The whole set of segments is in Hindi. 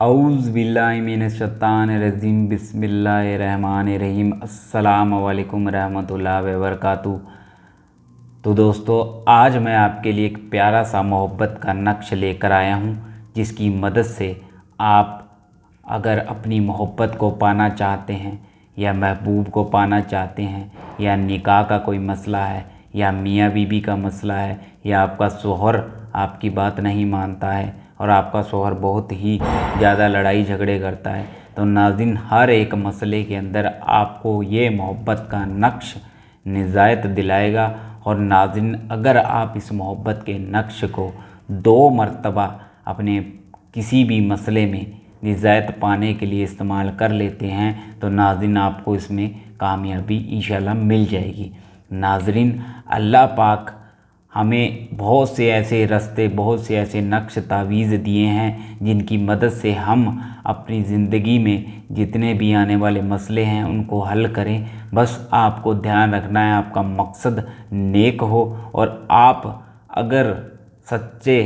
औज़ बिल्लाहि मिनश शैतानिर रजीम बिस्मिल्लाहिर्रहमानिर्रहीम अस्सलाम वालेकुम रहमतुल्लाहि व बरकातुहू। तो दोस्तों, आज मैं आपके लिए एक प्यारा सा मोहब्बत का नक्श लेकर आया हूँ, जिसकी मदद से आप अगर अपनी मोहब्बत को पाना चाहते हैं या महबूब को पाना चाहते हैं या निकाह का कोई मसला है या मियाँ बीबी का मसला है या आपका शोहर आपकी बात नहीं मानता है और आपका शोहर बहुत ही ज़्यादा लड़ाई झगड़े करता है, तो नाज़रीन हर एक मसले के अंदर आपको ये मोहब्बत का नक्श निजायत दिलाएगा। और नाज़रीन, अगर आप इस मोहब्बत के नक्श को 2 मरतबा अपने किसी भी मसले में निजायत पाने के लिए इस्तेमाल कर लेते हैं तो नाज़रीन आपको इसमें कामयाबी इंशाल्लाह मिल जाएगी। नाज़रीन, अल्लाह पाक हमें बहुत से ऐसे रास्ते, बहुत से ऐसे नक्श तावीज़ दिए हैं जिनकी मदद से हम अपनी ज़िंदगी में जितने भी आने वाले मसले हैं उनको हल करें। बस आपको ध्यान रखना है आपका मकसद नेक हो और आप अगर सच्चे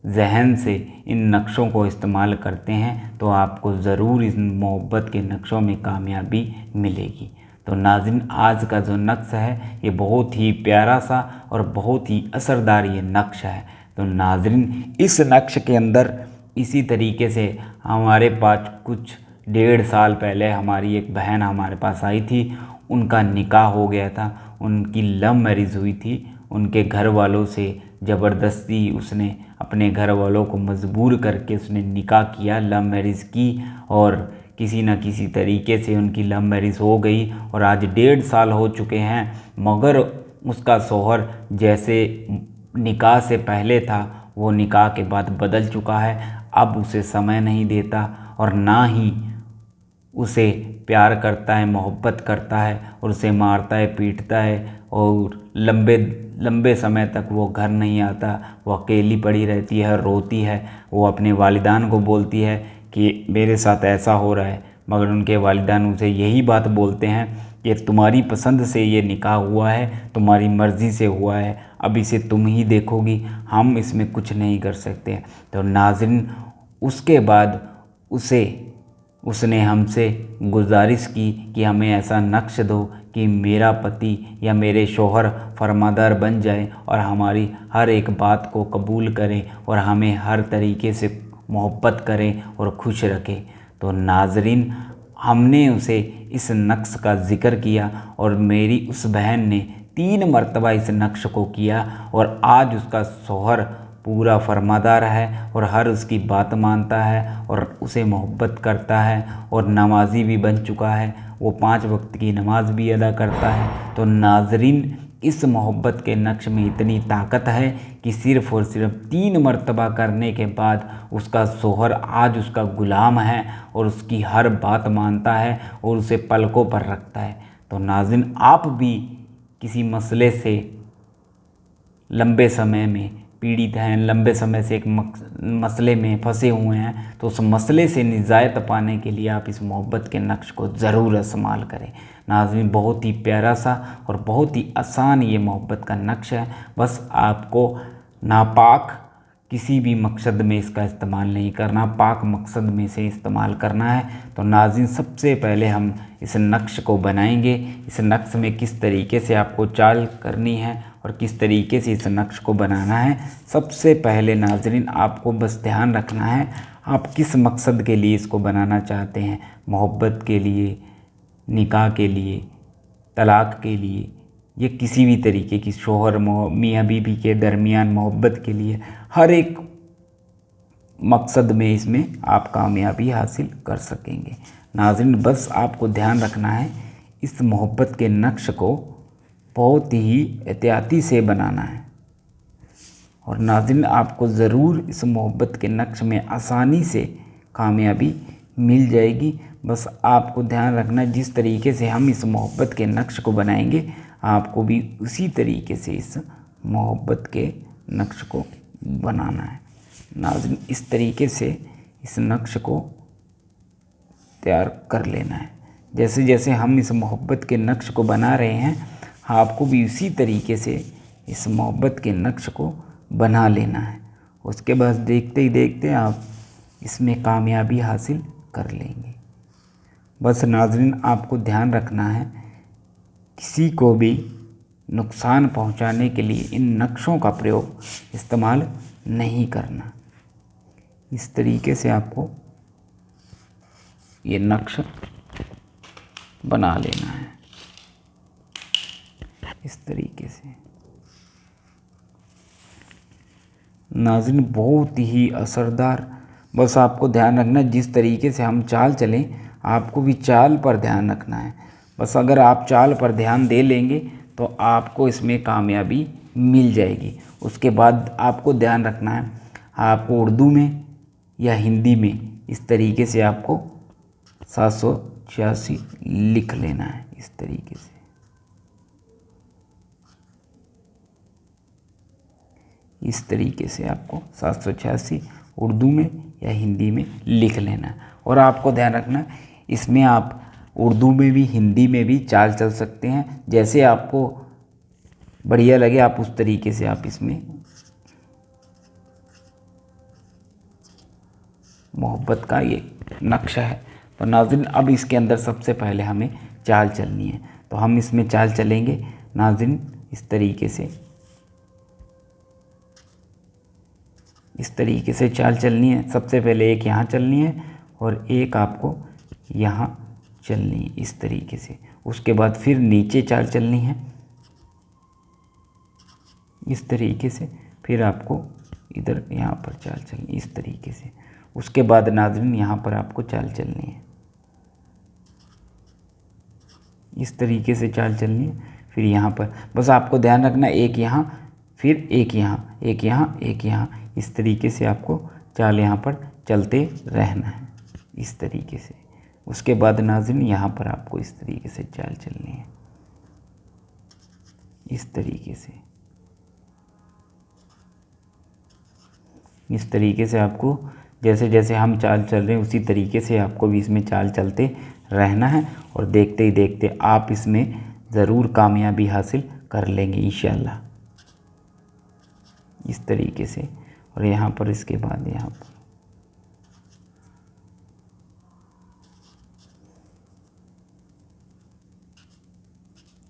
जहन से इन नक्शों को इस्तेमाल करते हैं तो आपको ज़रूर इस मोहब्बत के नक्शों में कामयाबी मिलेगी। तो नाज़रीन, आज का जो नक्श है ये बहुत ही प्यारा सा और बहुत ही असरदार ये नक्श है। तो नाज़रीन, इस नक्श के अंदर इसी तरीके से हमारे पास कुछ 1.5 साल पहले हमारी एक बहन हमारे पास आई थी। उनका निकाह हो गया था, उनकी लव मैरिज हुई थी। उनके घर वालों से ज़बरदस्ती उसने अपने घर वालों को मजबूर करके उसने निकाह किया, लव मैरिज की और किसी न किसी तरीके से उनकी लव मैरिज हो गई और आज 1.5 साल हो चुके हैं। मगर उसका शौहर जैसे निकाह से पहले था वो निकाह के बाद बदल चुका है। अब उसे समय नहीं देता और ना ही उसे प्यार करता है, मोहब्बत करता है और उसे मारता है, पीटता है और लंबे समय तक वो घर नहीं आता। वो अकेली पड़ी रहती है, रोती है। वो अपने वालिदान को बोलती है कि मेरे साथ ऐसा हो रहा है, मगर उनके वालिदान उसे यही बात बोलते हैं कि तुम्हारी पसंद से ये निकाह हुआ है, तुम्हारी मर्ज़ी से हुआ है, अब इसे तुम ही देखोगी, हम इसमें कुछ नहीं कर सकते। तो नाज़रीन, उसके बाद उसने हमसे गुजारिश की कि हमें ऐसा नक्श दो कि मेरा पति या मेरे शौहर फरमादार बन जाए और हमारी हर एक बात को कबूल करें और हमें हर तरीके से मोहब्बत करें और खुश रखें। तो नाज़रीन, हमने उसे इस नक्श का ज़िक्र किया और मेरी उस बहन ने 3 मरतबा इस नक्श को किया और आज उसका शौहर पूरा फरमादार है और हर उसकी बात मानता है और उसे मोहब्बत करता है और नमाजी भी बन चुका है। वो 5 वक्त की नमाज भी अदा करता है। तो नाज़रीन, इस मोहब्बत के नक्श में इतनी ताकत है कि सिर्फ़ और सिर्फ 3 मरतबा करने के बाद उसका शौहर आज उसका ग़ुलाम है और उसकी हर बात मानता है और उसे पलकों पर रखता है। तो नाज़रीन, आप भी किसी मसले से लंबे समय में पीड़ित हैं, लंबे समय से एक मसले में फंसे हुए हैं, तो उस मसले से निजात पाने के लिए आप इस मोहब्बत के नक्श को ज़रूर इस्तेमाल करें। नाज़रीन, बहुत ही प्यारा सा और बहुत ही आसान ये मोहब्बत का नक्श है। बस आपको नापाक किसी भी मकसद में इसका इस्तेमाल नहीं करना, पाक मकसद में से इस्तेमाल करना है। तो नाज़रीन, सबसे पहले हम इस नक्श को बनाएंगे। इस नक्श में किस तरीके से आपको चाल करनी है और किस तरीके से इस नक्श को बनाना है, सबसे पहले नाज़रीन आपको बस ध्यान रखना है आप किस मकसद के लिए इसको बनाना चाहते हैं। मोहब्बत के लिए, निकाह के लिए, तलाक़ के लिए, ये किसी भी तरीके की शौहर मियाँ बीबी के दरमियान मोहब्बत के लिए, हर एक मकसद में इसमें आप कामयाबी हासिल कर सकेंगे। नाज़रीन, बस आपको ध्यान रखना है इस मोहब्बत के नक्श को बहुत ही एहतियाती से बनाना है और नाज़रीन आपको ज़रूर इस मोहब्बत के नक्श में आसानी से कामयाबी मिल जाएगी। बस आपको ध्यान रखना है जिस तरीके से हम इस मोहब्बत के नक्श को बनाएंगे आपको भी उसी तरीके से इस मोहब्बत के नक्श को बनाना है। नाज़रीन, इस तरीके से इस नक्श को तैयार कर लेना है। जैसे जैसे हम इस मोहब्बत के नक्श को बना रहे हैं आपको भी उसी तरीके से इस मोहब्बत के नक्श को बना लेना है। उसके बाद देखते ही देखते आप इसमें कामयाबी हासिल कर लेंगे। बस नाज़रीन आपको ध्यान रखना है, किसी को भी नुकसान पहुंचाने के लिए इन नक्शों का प्रयोग इस्तेमाल नहीं करना। इस तरीके से आपको ये नक्श बना लेना है, इस तरीके से। नाज़रीन बहुत ही असरदार, बस आपको ध्यान रखना जिस तरीके से हम चाल चलें आपको भी चाल पर ध्यान रखना है। बस अगर आप चाल पर ध्यान दे लेंगे तो आपको इसमें कामयाबी मिल जाएगी। उसके बाद आपको ध्यान रखना है, आपको उर्दू में या हिंदी में इस तरीके से आपको 786 लिख लेना है, इस तरीके से। इस तरीके से आपको 786 उर्दू में या हिंदी में लिख लेना है। और आपको ध्यान रखना इसमें आप उर्दू में भी हिंदी में भी चाल चल सकते हैं, जैसे आपको बढ़िया लगे आप उस तरीके से आप इसमें मोहब्बत का ये नक्शा है। तो नाज़रीन अब इसके अंदर सबसे पहले हमें चाल चलनी है, तो हम इसमें चाल चलेंगे नाज़रीन इस तरीके से। इस तरीके से चाल चलनी है। सबसे पहले एक यहाँ चलनी है और एक आपको यहाँ चलनी है, इस तरीके से। उसके बाद फिर नीचे चाल चलनी है इस तरीके से, फिर आपको इधर यहाँ पर चाल चलनी इस तरीके से। उसके बाद नाज़रीन यहाँ पर आपको चाल चलनी है, इस तरीके से चाल चलनी है। फिर यहाँ पर बस आपको ध्यान रखना एक यहाँ, फिर एक यहाँ, एक यहाँ, एक यहाँ, इस तरीके से आपको चाल यहाँ पर चलते रहना है, इस तरीके से। उसके बाद नाज़रीन यहाँ पर आपको इस तरीके से चाल चलनी है, इस तरीके से। इस तरीके से आपको जैसे जैसे हम चाल चल रहे हैं उसी तरीके से आपको भी इसमें चाल चलते रहना है, और देखते ही देखते आप इसमें ज़रूर कामयाबी हासिल कर लेंगे इंशाअल्लाह, इस तरीके से। और यहाँ पर इसके बाद यहाँ पर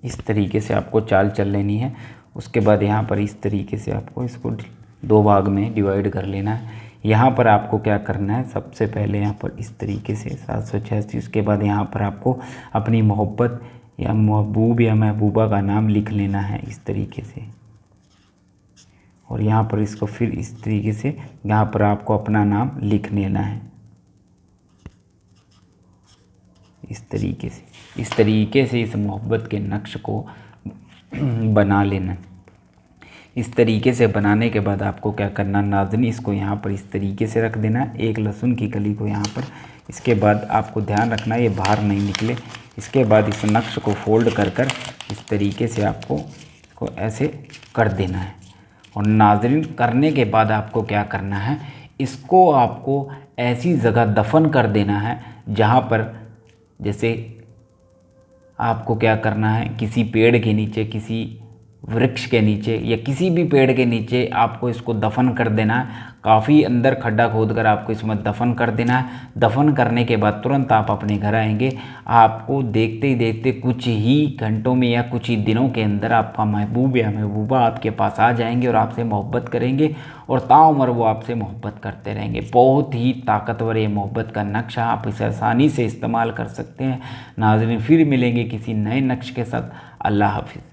इस तरीके से आपको चाल चल लेनी है। उसके बाद यहाँ पर इस तरीके से आपको इसको 2 भाग में डिवाइड कर लेना है। यहाँ पर आपको क्या करना है, सबसे पहले यहाँ पर इस तरीके से 786, उसके बाद यहाँ पर आपको अपनी मोहब्बत या महबूब या महबूबा का नाम लिख लेना है, इस तरीके से। और यहाँ पर इसको फिर इस तरीके से यहाँ पर आपको अपना नाम लिख लेना है, इस तरीके से। इस तरीके से इस मोहब्बत के नक्श को बना लेना। इस तरीके से बनाने के बाद आपको क्या करना नाज़रीन, इसको यहाँ पर इस तरीके से रख देना, एक लहसुन की कली को यहाँ पर। इसके बाद आपको ध्यान रखना ये बाहर नहीं निकले। इसके बाद इस नक्श को फोल्ड कर कर इस तरीके से आपको इसको ऐसे कर देना है। और नाज़रीन करने के बाद आपको क्या करना है, इसको आपको ऐसी जगह दफन कर देना है जहाँ पर, जैसे आपको क्या करना है, किसी पेड़ के नीचे, किसी वृक्ष के नीचे या किसी भी पेड़ के नीचे आपको इसको दफन कर देना है। काफ़ी अंदर खड्डा खोदकर आपको इसमें दफन कर देना है। दफन करने के बाद तुरंत आप अपने घर आएंगे। आपको देखते ही देखते कुछ ही घंटों में या कुछ ही दिनों के अंदर आपका महबूब या महबूबा आपके पास आ जाएंगे और आपसे मोहब्बत करेंगे, और ताउम्र वो आपसे मोहब्बत करते रहेंगे। बहुत ही ताकतवर ये मोहब्बत का नक्शा, आप इसे आसानी से इस्तेमाल कर सकते हैं। नाज़रीन फिर मिलेंगे किसी नए नक्श के साथ। अल्लाह हाफिज़।